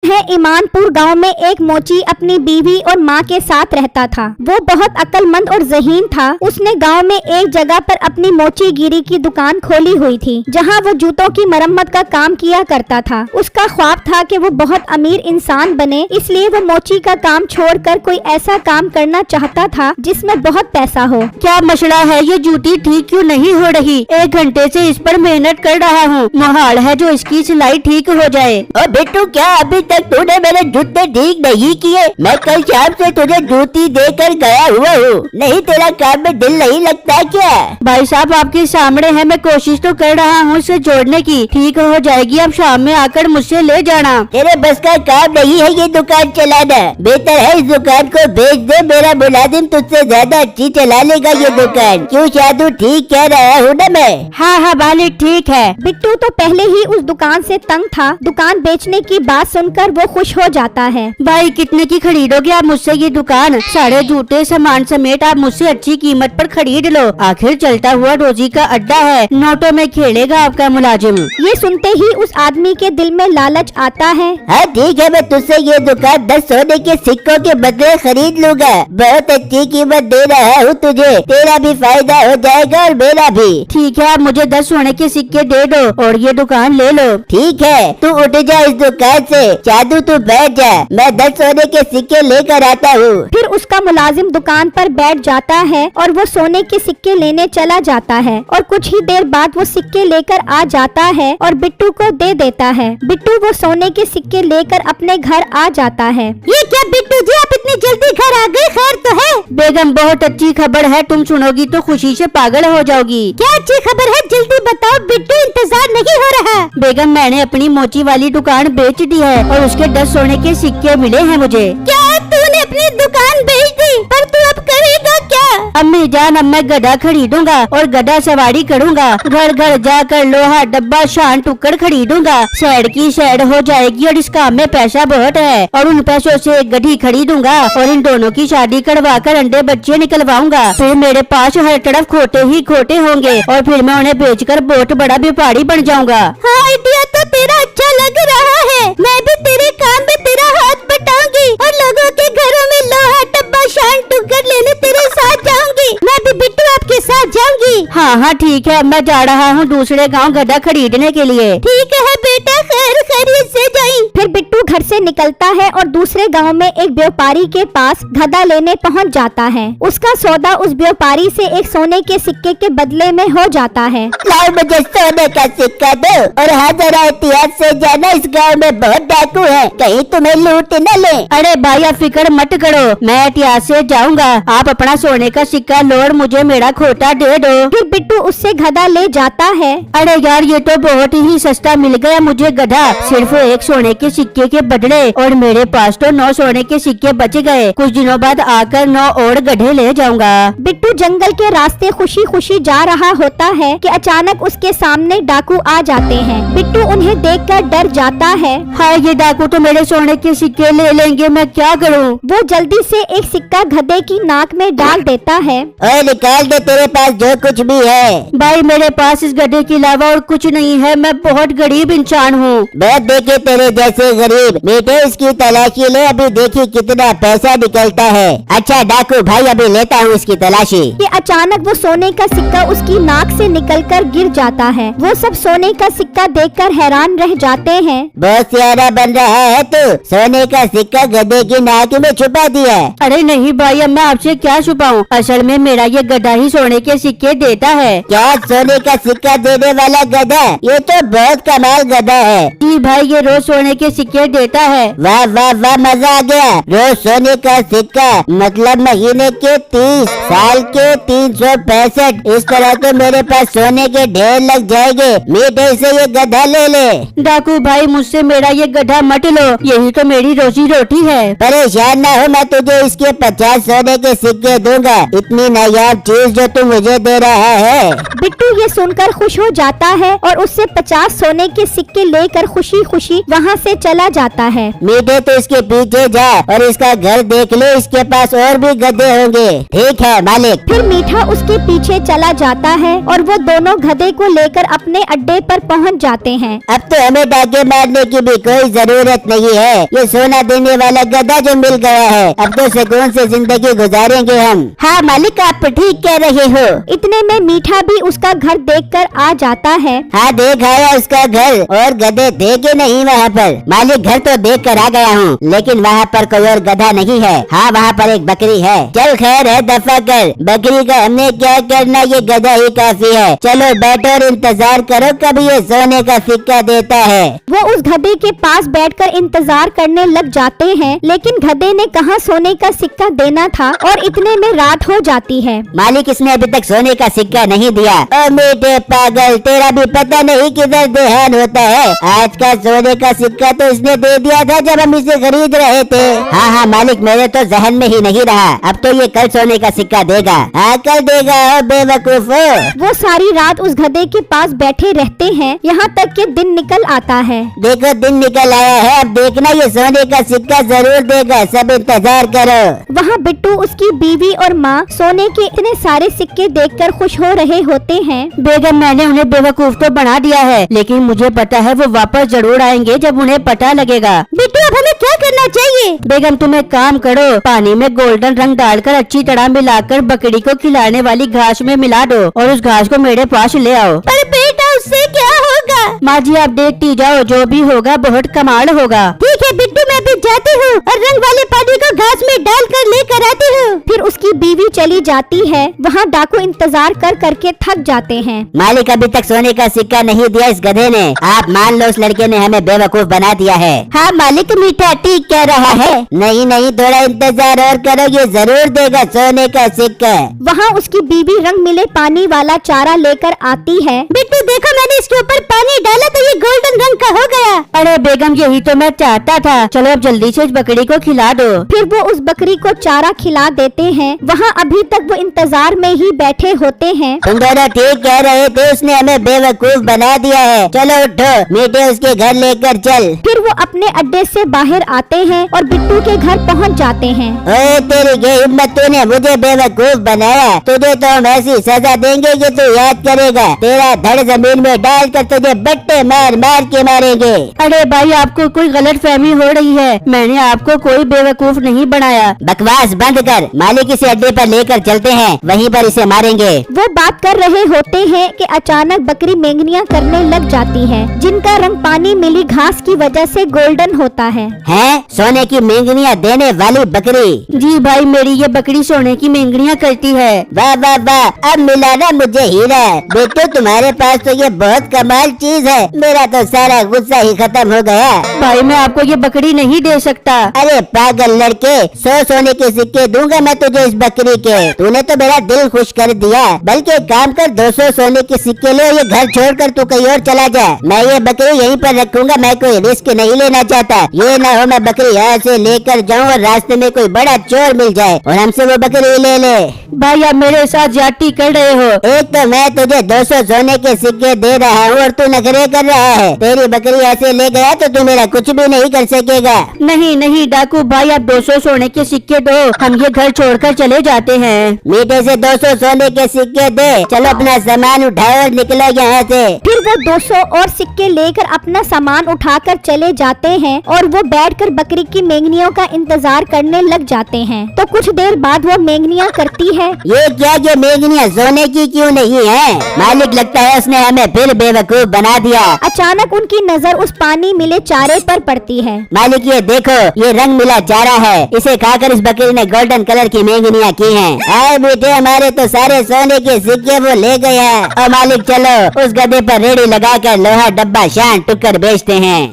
है ईमानपुर गांव में एक मोची अपनी बीवी और माँ के साथ रहता था। वो बहुत अक्लमंद और ज़हीन था। उसने गांव में एक जगह पर अपनी मोची गिरी की दुकान खोली हुई थी, जहां वो जूतों की मरम्मत का काम किया करता था। उसका ख्वाब था कि वो बहुत अमीर इंसान बने, इसलिए वो मोची का काम छोड़कर कोई ऐसा काम करना चाहता था जिसमें बहुत पैसा हो। क्या मसला है? ये जूती ठीक क्यों नहीं हो रही? 1 घंटे से इस पर मेहनत कर रहा हूँ। मुहाल है जो इसकी सिलाई ठीक हो जाए। और बिट्टू, क्या अभी तक तूने मेरे जूते ठीक नहीं किए? मैं कल शाम से तुझे जूती देकर गया हुआ हूँ। नहीं, तेरा काम में दिल नहीं लगता क्या? भाई साहब, आपके सामने है, मैं कोशिश तो कर रहा हूँ इसे जोड़ने की। ठीक हो जाएगी, अब शाम में आकर मुझसे ले जाना। तेरे बस का काम नहीं है ये दुकान चलाना। बेहतर है इस दुकान को बेच दे। मेरा मुलाजिम तुझसे ज्यादा अच्छी चला लेगा ये दुकान। क्यों शादू, ठीक कह रहा हूँ ना मैं? हाँ हाँ मालिक, ठीक है। बिट्टू तो पहले ही उस दुकान से तंग था। दुकान बेचने की बात सुनकर वो खुश हो जाता है। भाई, कितने की खरीदोगे आप मुझसे ये दुकान? सारे जूते सामान समेत आप मुझसे अच्छी कीमत पर खरीद लो। आखिर चलता हुआ रोजी का अड्डा है, नोटों में खेलेगा आपका मुलाजिम। ये सुनते ही उस आदमी के दिल में लालच आता है। हाँ ठीक है, मैं तुझसे ये दुकान 10 सोने के सिक्कों के बदले खरीद लूंगा। बहुत अच्छी कीमत दे रहा हूँ तुझे। तेरा भी फायदा हो जाएगा और मेरा भी। ठीक है, आप मुझे 10 सोने के सिक्के दे दो और ये दुकान ले लो। ठीक है, तू उठ जा इस दुकान से। जादू, तू बैठ जा, मैं 10 सोने के सिक्के लेकर आता हूँ। फिर उसका मुलाजिम दुकान पर बैठ जाता है और वो सोने के सिक्के लेने चला जाता है। और कुछ ही देर बाद वो सिक्के लेकर आ जाता है और बिट्टू को दे देता है। बिट्टू वो सोने के सिक्के लेकर अपने घर आ जाता है। ये क्या बिट्टू जी, आप इतनी जल्दी घर आ गए? खैर तो है? बेगम, बहुत अच्छी खबर है, तुम सुनोगी तो खुशी से पागल हो जाओगी। क्या अच्छी खबर है? जल्दी बताओ बिट्टू, इंतजार नहीं हो रहा। बेगम, मैंने अपनी मोची वाली दुकान बेच दी है और उसके 10 सोने के सिक्के मिले हैं मुझे। क्या तूने अपनी दुकान बेच दी? पर तू अब करेगा क्या? अम्मी जान, अब मैं गधा खरीदूंगा और गधा सवारी करूंगा। घर घर जाकर लोहा डब्बा शान टुकड़ खरीदूंगा। शेड की शेड हो जाएगी और इस काम में पैसा बहुत है। और उन पैसों से एक गधी खरीदूंगा और इन दोनों की शादी करवा कर अंडे बच्चे निकलवाऊंगा। फिर मेरे पास हर तरफ खोटे ही खोटे होंगे और फिर मैं उन्हें बेचकर बहुत बड़ा व्यापारी बन जाऊंगा। हाँ, आइडिया तो तेरा अच्छा लग रहा है। मैं भी तेरे काम में तेरा हाथ बटाऊंगी और लोगों के घरों में लोहा डब्बा शान टुकड़ लेने तेरे साथ जाऊंगी। मैं भी बिट्टू आपके साथ जाऊंगी। हाँ हाँ ठीक है, मैं जा रहा हूँ दूसरे गांव गधा खरीदने के लिए। ठीक है बेटा, खैर खैरियत से जाई। फिर बिट्टू घर से निकलता है और दूसरे गांव में एक व्यापारी के पास गधा लेने पहुंच जाता है। उसका सौदा उस व्यापारी से एक सोने के सिक्के के बदले में हो जाता है। लाओ मुझे सोने का सिक्का दो और हाँ जरा एहतियात से जाना, इस गाँव में बहुत डाकू है, कहीं तुम्हें लूट न ले। अरे भाई, आप फिक्र मत करो, मैं एहतियात से जाऊंगा। आप अपना सोने का सिक्का लो और मुझे मेरा खोटा दे दो। फिर बिट्टू उससे गधा ले जाता है। अरे यार, ये तो बहुत ही सस्ता मिल गया मुझे गधा, सिर्फ 1 सोने के सिक्के के बदले। और मेरे पास तो 9 सोने के सिक्के बच गए। कुछ दिनों बाद आकर 9 और गधे ले जाऊंगा। बिट्टू जंगल के रास्ते खुशी खुशी जा रहा होता है कि अचानक उसके सामने डाकू आ जाते हैं। बिट्टू उन्हें देखकर डर जाता है। हाँ, ये डाकू तो मेरे सोने के सिक्के ले लेंगे, मैं क्या करूँ? वो जल्दी से एक सिक्का गधे की नाक में डाल देता है। ओए निकाल दे तेरे पास जो कुछ भी है। भाई, मेरे पास इस गधे के अलावा और कुछ नहीं है, मैं बहुत गरीब इंसान हूँ। बहुत देखे तेरे जैसे गरीब। बेटे, इसकी तलाशी ले, अभी देखी कितना पैसा निकलता है। अच्छा डाकू भाई, अभी लेता हूँ इसकी तलाशी। कि अचानक वो सोने का सिक्का उसकी नाक से निकलकर गिर जाता है। वो सब सोने का सिक्का देखकर हैरान रह जाते हैं। बहुत सियारा बन रहा है तू, सोने का सिक्का गधे की नाक में छुपा दिया। अरे नहीं भाई, अब मैं आपसे क्या छुपाऊं? असल में मेरा ये गधा ही सोने के सिक्के देता है। क्या सोने का सिक्का देने वाला गधा? ये तो बहुत कमाल गधा है। जी भाई, ये रोज सोने के सिक्के देता है। वाह वाह वाह, मजा आ गया। रोज सोने का सिक्का मतलब महीने के 30, साल के 365। इस तरह तो मेरे पास सोने के ढेर लग जाएंगे। मीठे से ये गधा ले ले। डाकू भाई, मुझसे मेरा ये गधा मत लो, यही तो मेरी रोजी रोटी है। परेशान ना हो, मैं तुझे इसके 50 सोने के सिक्के दूंगा। इतनी नायाब चीज जो तू मुझे दे रहा है। बिट्टू ये सुनकर खुश हो जाता है और उससे 50 सोने के सिक्के लेकर खुशी खुशी वहाँ से चला जाता है। मीठे तो इसके पीछे जा और इसका घर देख ले, इसके पास और भी गधे होंगे। ठीक है मालिक। फिर मीठा उसके पीछे चला जाता है और वो दोनों गधे को लेकर अपने अड्डे पर पहुंच जाते हैं। अब तो हमें डाके मारने की भी कोई जरूरत नहीं है, ये सोना देने वाला गधा जो मिल गया है, अब तो सुकून से जिंदगी गुजारेंगे हम। हाँ मालिक, आप ठीक कह रहे हो। इतने में मीठा भी उसका घर देखकर आ जाता है। हाँ देख आया उसका घर, और गधे थे कि नहीं वहाँ पर? मालिक घर तो देख कर आ गया हूँ, लेकिन वहाँ पर कोई और गधा नहीं है। हाँ वहाँ पर एक बकरी है। चल खैर है, दफा कर, बकरी का हमने क्या करना, ये गधा ही काफी है। चलो बैठो और इंतजार करो कब ये सोने का सिक्का देता है। वो उस गधे के पास बैठकर इंतजार करने लग जाते हैं, लेकिन गधे ने कहाँ सोने का सिक्का देना था और इतने में रात हो जाती है। मालिक इसने अभी तक सोने का सिक्का नहीं दिया। ओ मीठे पागल, तेरा भी पता नहीं किधर ध्यान होता है। आज का सोने का सिक्का तो इसने दे दिया था जब हम इसे खरीद रहे थे। हाँ हाँ मालिक, मेरे तो जहन में ही नहीं रहा। अब तो ये कल सोने का सिक्का देगा। हाँ कल देगा, ओ बेवकूफ। वो सारी रात उस गधे के पास बैठे रहते हैं, यहाँ तक कि दिन निकल आता है। देखो दिन निकल आया है, अब देखना ये सोने का सिक्का जरूर देगा, सब इंतजार करो। वहाँ बिट्टू, उसकी बीवी और माँ सोने के इतने सारे सिक्के देखकर खुश हो रहे होते हैं। बेगम मैंने उन्हें बेवकूफ तो बना दिया है, लेकिन मुझे पता है वो वापस जरूर आएंगे जब उन्हें पता लगेगा। बिट्टू अब हमें क्या करना चाहिए? बेगम तुम एक काम करो, पानी में गोल्डन रंग डालकर अच्छी तरह मिलाकर बकरी को खिलाने वाली घास में मिला दो और उस घास को मेरे पास ले आओ। पर बेटा उससे क्या होगा? माँ जी आप देखती जाओ, जो भी होगा बहुत कमाल होगा। ठीक है बिट्टू, मैं भी जाती हूँ और रंग वाले पानी को घास में डालकर लेकर आती हूँ। फिर उसकी बीवी चली जाती है। वहाँ डाकू इंतजार कर करके थक जाते हैं। मालिक अभी तक सोने का सिक्का नहीं दिया इस गधे ने। आप मान लो उस लड़के ने हमें बेवकूफ बना दिया है। हाँ मालिक, मीठा ठीक कह रहा है। नहीं नहीं, थोड़ा इंतजार और करो, ये जरूर देगा सोने का सिक्का। वहाँ उसकी बीवी रंग मिले पानी वाला चारा लेकर आती है। बिट्टू देखो, मैंने इसके ऊपर पानी डाला तो ये गोल्डन रंग का हो गया। अरे बेगम यही तो मैं चाहता था। चलो अब जल्दी से इस बकरी को खिला दो। फिर वो उस बकरी को चारा खिला देते हैं। वहाँ अभी तक वो इंतजार में ही बैठे होते हैं। तुम दोनों ठीक कह रहे थे, उसने हमें बेवकूफ बना दिया है। चलो उठो, मीठे उसके घर लेकर चल। फिर वो अपने अड्डे से बाहर आते हैं और बिट्टू के घर पहुंच जाते हैं। ओए तेरी ये हिम्मत, तूने मुझे बेवकूफ बनाया। तुझे तो हम ऐसी सजा देंगे कि तू याद करेगा। तेरा धड़ जमीन में डालकर तुझे बट्टे मार मार के मारेंगे। अरे भाई आपको कोई गलत फहमी हो रही है, मैंने आपको कोई बेवकूफ नहीं बनाया। बकवास बंद कर, मालिक इसे अड्डे पर लेकर चलते हैं, वहीं पर इसे मारेंगे। वो बात कर रहे होते हैं कि अचानक बकरी मेंगनियां करने लग जाती है, जिनका रंग पानी मिली घास की वजह से गोल्डन होता है। हैं? सोने की मेंगनियां देने वाली बकरी? जी भाई, मेरी ये बकरी सोने की मेंगनियां करती है। वाह वाह वाह, अब मिला ना मुझे हीरा। बेटो तुम्हारे पास तो ये बहुत कमाल चीज है, मेरा तो सारा गुस्सा ही खत्म हो गया। भाई मैं आपको ये बकरी नहीं दे सकता। अरे पागल लड़के, 100 सोने के सिक्के दूंगा मैं तुझे इस बकरी के। तूने तो मेरा दिल खुश कर दिया। बल्कि एक काम कर, 200 सोने के सिक्के ले, ये घर छोड़कर तू कहीं और चला जा। मैं ये बकरी यहीं पर रखूंगा, मैं कोई रिस्क नहीं लेना चाहता। ये ना हो मैं बकरी यहाँ से लेकर जाऊँ और रास्ते में कोई बड़ा चोर मिल जाए और हमसे वो बकरी ले ले। भाई आप मेरे साथ ज्यादती कर रहे हो। एक तो मैं तुझे 200 सोने के सिक्के दे रहा हूँ और तू नखरे कर रहा है। तेरी बकरी ऐसे ले गया तो तू मेरा कुछ भी नहीं कर सकेगा। नहीं नहीं डाकू भाई, आप 200 सोने के सिक्के दो, हम ये घर छोड़कर चले जाते हैं। मीठे से 200 सोने के सिक्के दे। चलो अपना सामान उठाओ और निकलो यहाँ से। फिर वो 200 और सिक्के लेकर अपना सामान उठाकर चले जाते हैं और वो बैठकर बकरी की मेंगनियों का इंतजार करने लग जाते हैं। तो कुछ देर बाद वो मेंगनियां करती है। ये क्या, ये मेंगनियां सोने की क्यों नहीं है? मालिक लगता है उसने हमें फिर बेवकूफ बना दिया। अचानक उनकी नजर उस पानी मिले चारे पर पड़ती है। मालिक ये देखो, ये रंग मिला चारा है, इसे खाकर इस बकरी ने गोल्डन कलर की मेंगनियां की हैं। आए बेटे, हमारे तो सारे सोने के सिक्के वो ले गया। और मालिक चलो उस गधे पर रेड़ी लगाकर लोहा डब्बा शान टुक्कर बेचते हैं।